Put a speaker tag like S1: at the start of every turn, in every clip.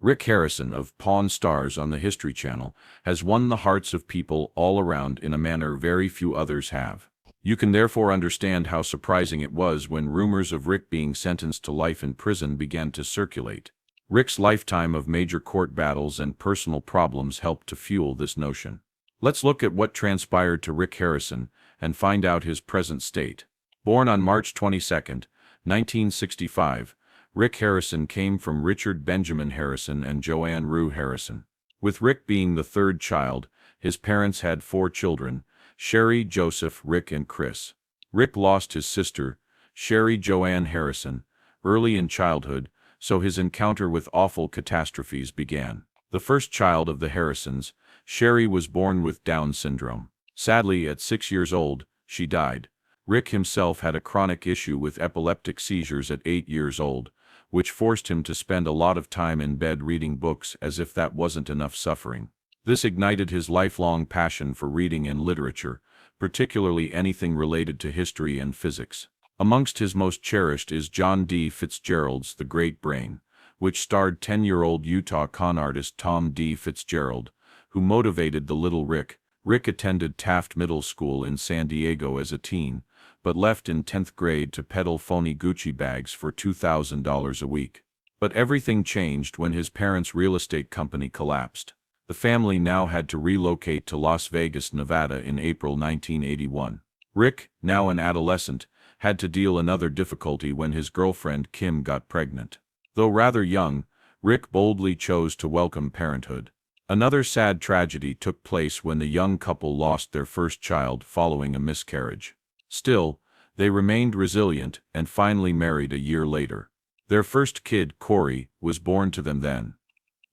S1: Rick Harrison of Pawn Stars on the History Channel has won the hearts of people all around in a manner very few others have. You can therefore understand how surprising it was when rumors of Rick being sentenced to life in prison began to circulate. Rick's lifetime of major court battles and personal problems helped to fuel this notion. Let's look at what transpired to Rick Harrison and find out his present state. Born on March 22, 1965, Rick Harrison came from Richard Benjamin Harrison and Joanne Rue Harrison. With Rick being the third child, his parents had 4 children: Sherry, Joseph, Rick, and Chris. Rick lost his sister, Sherry Joanne Harrison, early in childhood, so his encounter with awful catastrophes began. The first child of the Harrisons, Sherry, was born with Down syndrome. Sadly, at 6 years old, she died. Rick himself had a chronic issue with epileptic seizures at 8 years old, which forced him to spend a lot of time in bed reading books as if that wasn't enough suffering. This ignited his lifelong passion for reading and literature, particularly anything related to history and physics. Amongst his most cherished is John D. Fitzgerald's The Great Brain, which starred 10-year-old Utah con artist Tom D. Fitzgerald, who motivated the little Rick. Rick attended Taft Middle School in San Diego as a teen, but left in 10th grade to peddle phony Gucci bags for $2,000 a week. But everything changed when his parents' real estate company collapsed. The family now had to relocate to Las Vegas, Nevada in April 1981. Rick, now an adolescent, had to deal another difficulty when his girlfriend Kim got pregnant. Though rather young, Rick boldly chose to welcome parenthood. Another sad tragedy took place when the young couple lost their first child following a miscarriage. Still, they remained resilient and finally married a year later. Their first kid, Corey, was born to them then.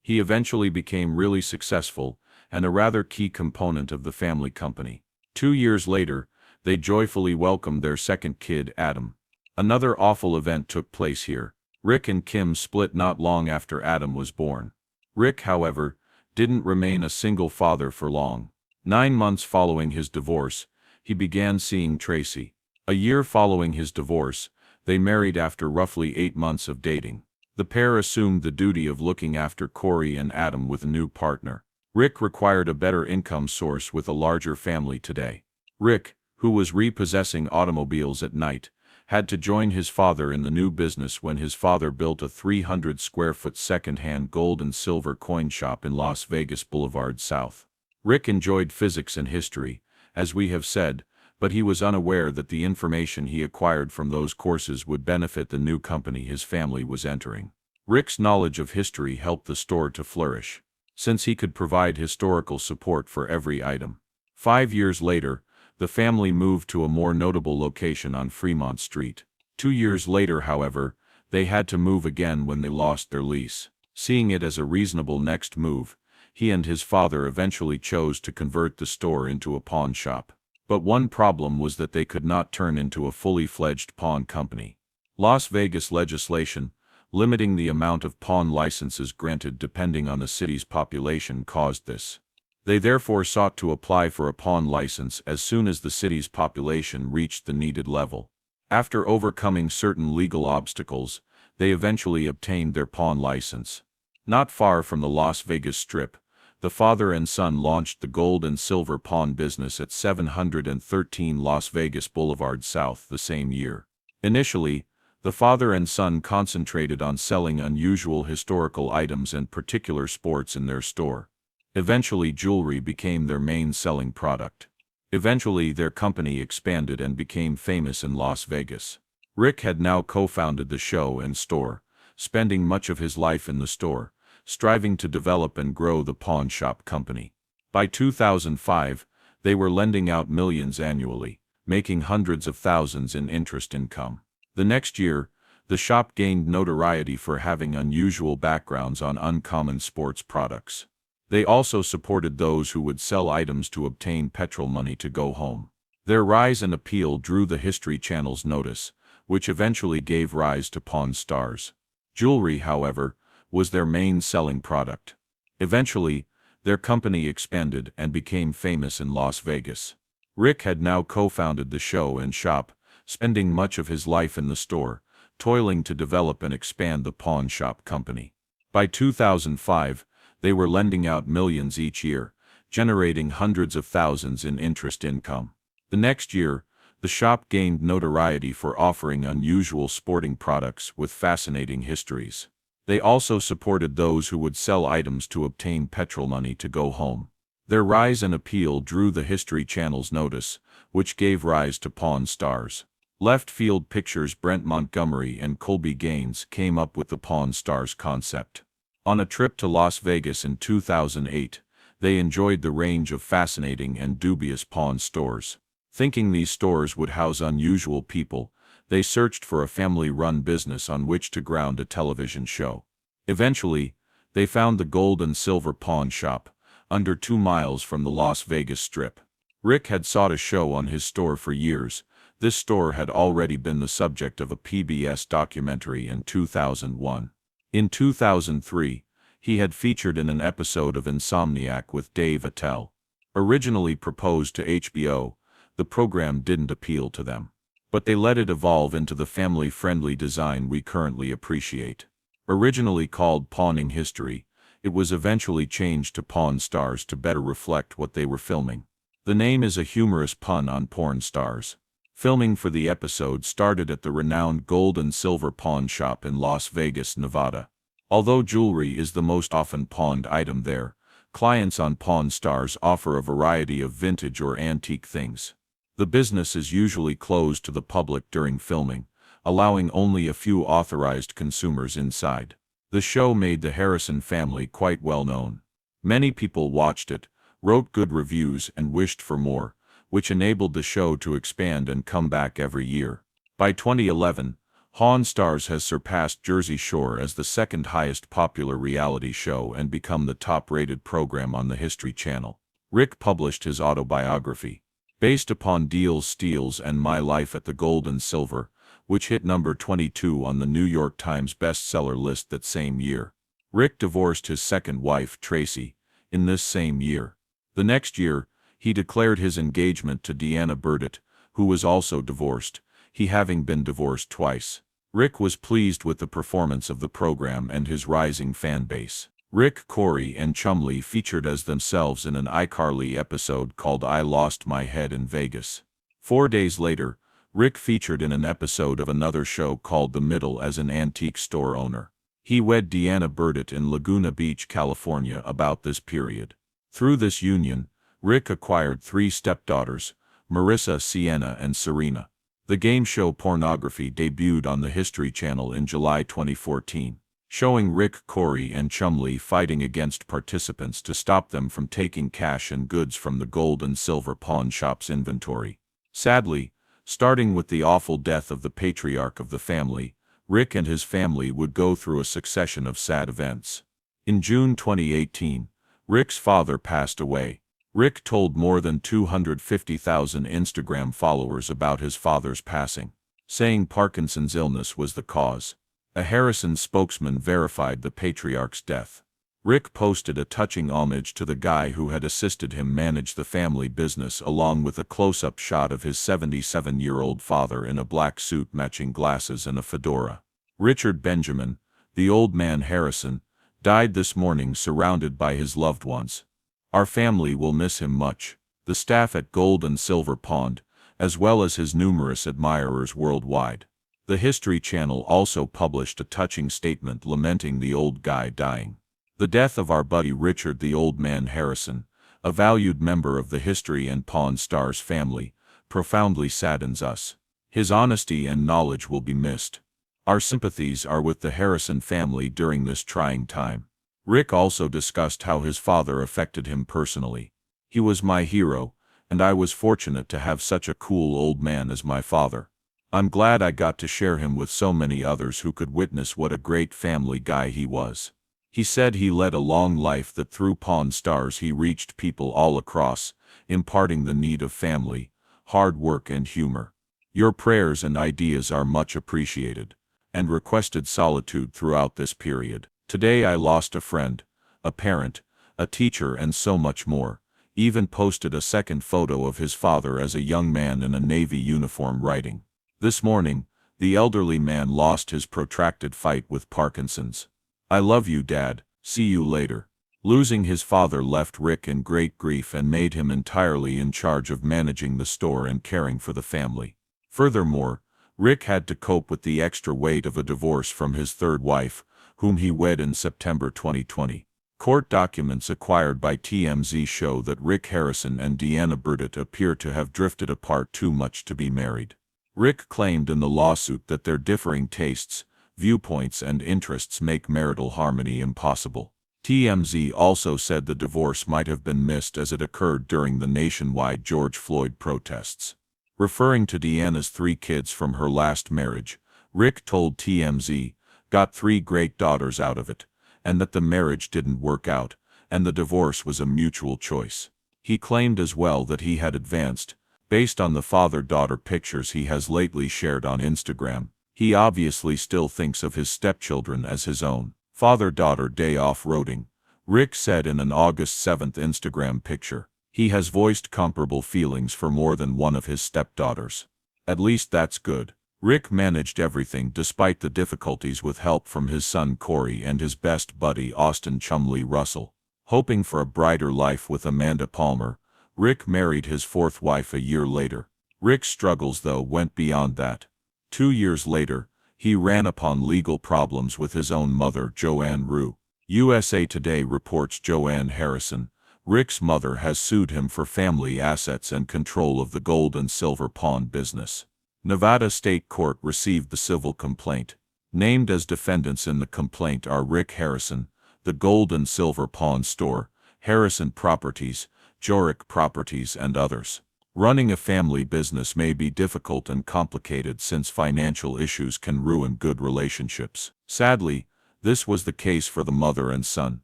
S1: He eventually became really successful and a rather key component of the family company. 2 years later, they joyfully welcomed their second kid, Adam. Another awful event took place here. Rick and Kim split not long after Adam was born. Rick, however, didn't remain a single father for long. 9 months following his divorce, he began seeing Tracy. A year following his divorce, they married after roughly 8 months of dating. The pair assumed the duty of looking after Corey and Adam with a new partner. Rick required a better income source with a larger family today. Rick, who was repossessing automobiles at night, had to join his father in the new business when his father built a 300-square-foot second-hand gold and silver coin shop in Las Vegas Boulevard South. Rick enjoyed physics and history, as we have said, but he was unaware that the information he acquired from those courses would benefit the new company his family was entering. Rick's knowledge of history helped the store to flourish, since he could provide historical support for every item. 5 years later, the family moved to a more notable location on Fremont Street. 2 years later, however, they had to move again when they lost their lease. Seeing it as a reasonable next move, he and his father eventually chose to convert the store into a pawn shop. But one problem was that they could not turn into a fully fledged pawn company. Las Vegas legislation, limiting the amount of pawn licenses granted depending on the city's population, caused this. They therefore sought to apply for a pawn license as soon as the city's population reached the needed level. After overcoming certain legal obstacles, they eventually obtained their pawn license. Not far from the Las Vegas Strip, the father and son launched the gold and silver pawn business at 713 Las Vegas Boulevard South the same year. Initially, the father and son concentrated on selling unusual historical items and particular sports in their store. Eventually, jewelry became their main selling product. Eventually, their company expanded and became famous in Las Vegas. Rick had now co-founded the show and store, spending much of his life in the store, striving to develop and grow the pawn shop company. By 2005, they were lending out millions annually, making hundreds of thousands in interest income. The next year, the shop gained notoriety for having unusual backgrounds on uncommon sports products. They also supported those who would sell items to obtain petrol money to go home. Their rise and appeal drew the History Channel's notice, which eventually gave rise to Pawn Stars. Jewelry, however, was their main selling product. Eventually, their company expanded and became famous in Las Vegas. Rick had now co-founded the show and shop, spending much of his life in the store, toiling to develop and expand the pawn shop company. By 2005, they were lending out millions each year, generating hundreds of thousands in interest income. The next year, the shop gained notoriety for offering unusual sporting products with fascinating histories. They also supported those who would sell items to obtain petrol money to go home. Their rise and appeal drew the History Channel's notice, which gave rise to Pawn Stars. Left Field Pictures' Brent Montgomery and Colby Gaines came up with the Pawn Stars concept. On a trip to Las Vegas in 2008, they enjoyed the range of fascinating and dubious pawn stores. Thinking these stores would house unusual people, they searched for a family-run business on which to ground a television show. Eventually, they found the Gold and Silver Pawn Shop, under 2 miles from the Las Vegas Strip. Rick had sought a show on his store for years. This store had already been the subject of a PBS documentary in 2001. In 2003, he had featured in an episode of Insomniac with Dave Attell. Originally proposed to HBO, the program didn't appeal to them. But they let it evolve into the family-friendly design we currently appreciate. Originally called Pawning History, it was eventually changed to Pawn Stars to better reflect what they were filming. The name is a humorous pun on porn stars. Filming for the episode started at the renowned Gold and Silver Pawn Shop in Las Vegas, Nevada. Although jewelry is the most often pawned item there, clients on Pawn Stars offer a variety of vintage or antique things. The business is usually closed to the public during filming, allowing only a few authorized consumers inside. The show made the Harrison family quite well known. Many people watched it, wrote good reviews and wished for more, which enabled the show to expand and come back every year. By 2011, Pawn Stars has surpassed Jersey Shore as the second highest popular reality show and become the top-rated program on the History Channel. Rick published his autobiography, based upon Deals, Steals and My Life at the Gold and Silver, which hit number 22 on the New York Times bestseller list that same year. Rick divorced his second wife, Tracy, in this same year. The next year, he declared his engagement to Deanna Burdett, who was also divorced, he having been divorced twice. Rick was pleased with the performance of the program and his rising fan base. Rick, Corey, and Chumlee featured as themselves in an iCarly episode called I Lost My Head in Vegas. 4 days later, Rick featured in an episode of another show called The Middle as an antique store owner. He wed Deanna Burdett in Laguna Beach, California about this period. Through this union, Rick acquired 3 stepdaughters, Marissa, Sienna, and Serena. The game show Pornography debuted on the History Channel in July 2014, showing Rick, Corey, and Chumlee fighting against participants to stop them from taking cash and goods from the Gold and Silver Pawn Shop's inventory. Sadly, starting with the awful death of the patriarch of the family, Rick and his family would go through a succession of sad events. In June 2018, Rick's father passed away. Rick told more than 250,000 Instagram followers about his father's passing, saying Parkinson's illness was the cause. A Harrison spokesman verified the patriarch's death. Rick posted a touching homage to the guy who had assisted him manage the family business along with a close-up shot of his 77-year-old father in a black suit matching glasses and a fedora. Richard Benjamin, the old man Harrison, died this morning surrounded by his loved ones. Our family will miss him much. The staff at Gold and Silver Pawn, as well as his numerous admirers worldwide. The History Channel also published a touching statement lamenting the old guy dying. The death of our buddy Richard the Old Man Harrison, a valued member of the History and Pawn Stars family, profoundly saddens us. His honesty and knowledge will be missed. Our sympathies are with the Harrison family during this trying time. Rick also discussed how his father affected him personally. He was my hero, and I was fortunate to have such a cool old man as my father. I'm glad I got to share him with so many others who could witness what a great family guy he was. He said he led a long life that through Pawn Stars he reached people all across, imparting the need of family, hard work and humor. Your prayers and ideas are much appreciated, and requested solitude throughout this period. Today I lost a friend, a parent, a teacher and so much more. Even posted a second photo of his father as a young man in a Navy uniform writing. This morning, the elderly man lost his protracted fight with Parkinson's. "I love you, Dad. See you later." Losing his father left Rick in great grief and made him entirely in charge of managing the store and caring for the family. Furthermore, Rick had to cope with the extra weight of a divorce from his third wife, whom he wed in September 2020. Court documents acquired by TMZ show that Rick Harrison and Deanna Burdett appear to have drifted apart too much to be married. Rick claimed in the lawsuit that their differing tastes, viewpoints and interests make marital harmony impossible. TMZ also said the divorce might have been missed as it occurred during the nationwide George Floyd protests. Referring to Deanna's 3 kids from her last marriage, Rick told TMZ, "Got 3 great daughters out of it, and that the marriage didn't work out, and the divorce was a mutual choice." He claimed as well that he had advanced, based on the father-daughter pictures he has lately shared on Instagram. He obviously still thinks of his stepchildren as his own. Father-daughter day off-roading, Rick said in an August 7 Instagram picture. He has voiced comparable feelings for more than one of his stepdaughters. At least that's good. Rick managed everything despite the difficulties with help from his son Corey and his best buddy Austin Chumley Russell. Hoping for a brighter life with Amanda Palmer, Rick married his 4th wife a year later. Rick's struggles, though, went beyond that. 2 years later, he ran upon legal problems with his own mother, Joanne Rue. USA Today reports Joanne Harrison, Rick's mother, has sued him for family assets and control of the gold and silver pawn business. Nevada State Court received the civil complaint. Named as defendants in the complaint are Rick Harrison, the gold and silver pawn store, Harrison Properties, Jorick Properties and others. Running a family business may be difficult and complicated since financial issues can ruin good relationships. Sadly, this was the case for the mother and son.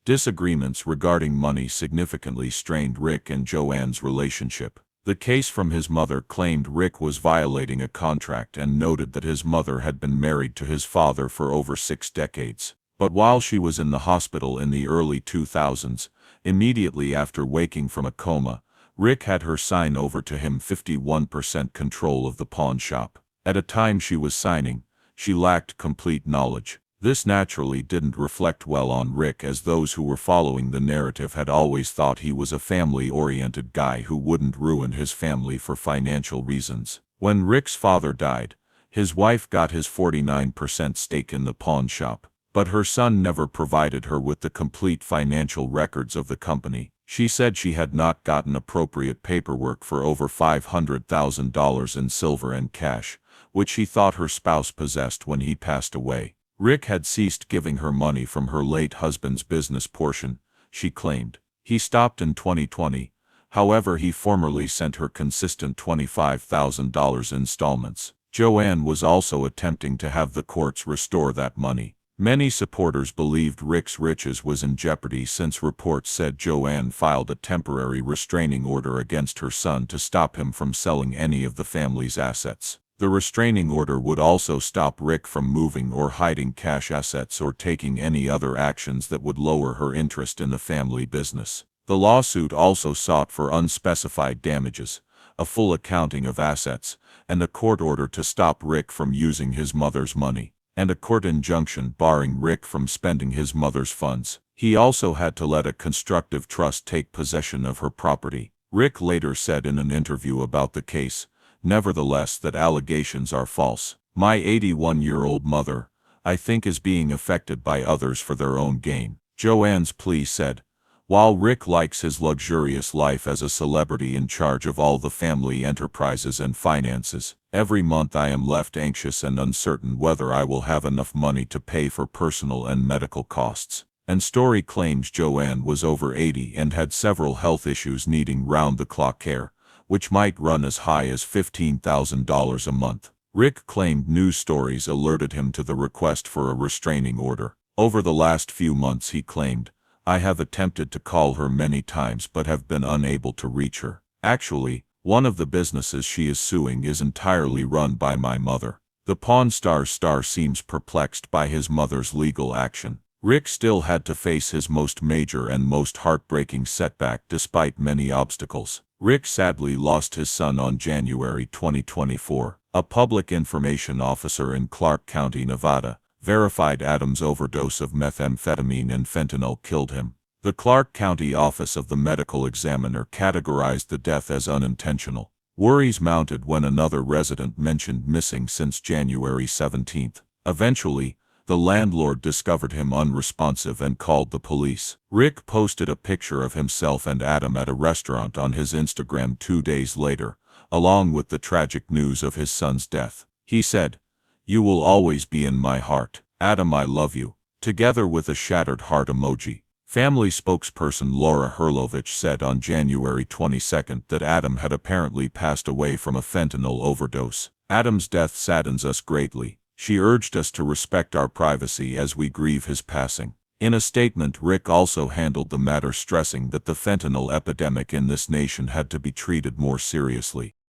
S1: Disagreements regarding money significantly strained Rick and Joanne's relationship. The case from his mother claimed Rick was violating a contract and noted that his mother had been married to his father for over 6 decades. But while she was in the hospital in the early 2000s, immediately after waking from a coma, Rick had her sign over to him 51% control of the pawn shop. At a time she was signing, she lacked complete knowledge. This naturally didn't reflect well on Rick, as those who were following the narrative had always thought he was a family-oriented guy who wouldn't ruin his family for financial reasons. When Rick's father died, his wife got his 49% stake in the pawn shop, but her son never provided her with the complete financial records of the company. She said she had not gotten appropriate paperwork for over $500,000 in silver and cash, which she thought her spouse possessed when he passed away. Rick had ceased giving her money from her late husband's business portion, she claimed. He stopped in 2020, however he formerly sent her consistent $25,000 installments. Joanne was also attempting to have the courts restore that money. Many supporters believed Rick's riches was in jeopardy since reports said Joanne filed a temporary restraining order against her son to stop him from selling any of the family's assets. The restraining order would also stop Rick from moving or hiding cash assets or taking any other actions that would lower her interest in the family business. The lawsuit also sought for unspecified damages, a full accounting of assets, and a court order to stop Rick from using his mother's money, and a court injunction barring Rick from spending his mother's funds. He also had to let a constructive trust take possession of her property. Rick later said in an interview about the case, nevertheless, that allegations are false. My 81-year-old mother, I think, is being affected by others for their own gain. Joanne's plea said, while Rick likes his luxurious life as a celebrity in charge of all the family enterprises and finances, every month I am left anxious and uncertain whether I will have enough money to pay for personal and medical costs. And story claims Joanne was over 80 and had several health issues needing round-the-clock care, which might run as high as $15,000 a month. Rick claimed news stories alerted him to the request for a restraining order. Over the last few months, he claimed, I have attempted to call her many times but have been unable to reach her. Actually, one of the businesses she is suing is entirely run by my mother. The Pawn Stars star seems perplexed by his mother's legal action. Rick still had to face his most major and most heartbreaking setback despite many obstacles. Rick sadly lost his son on January 2024. A public information officer in Clark County, Nevada,
S2: verified Adam's overdose of methamphetamine and fentanyl killed him. The Clark County Office of the Medical Examiner categorized the death as unintentional. Worries mounted when another resident mentioned missing since January 17. Eventually, the landlord discovered him unresponsive and called the police. Rick posted a picture of himself and Adam at a restaurant on his Instagram 2 days later, along with the tragic news of his son's death. He said, "You will always be in my heart. Adam, I love you," together with a shattered heart emoji. Family spokesperson Laura Herlovich said on January 22 that Adam had apparently passed away from a fentanyl overdose. "Adam's death saddens us greatly. She urged us to respect our privacy as we grieve his passing." In a statement, Rick also handled the matter, stressing that the fentanyl epidemic in this nation had to be treated more seriously.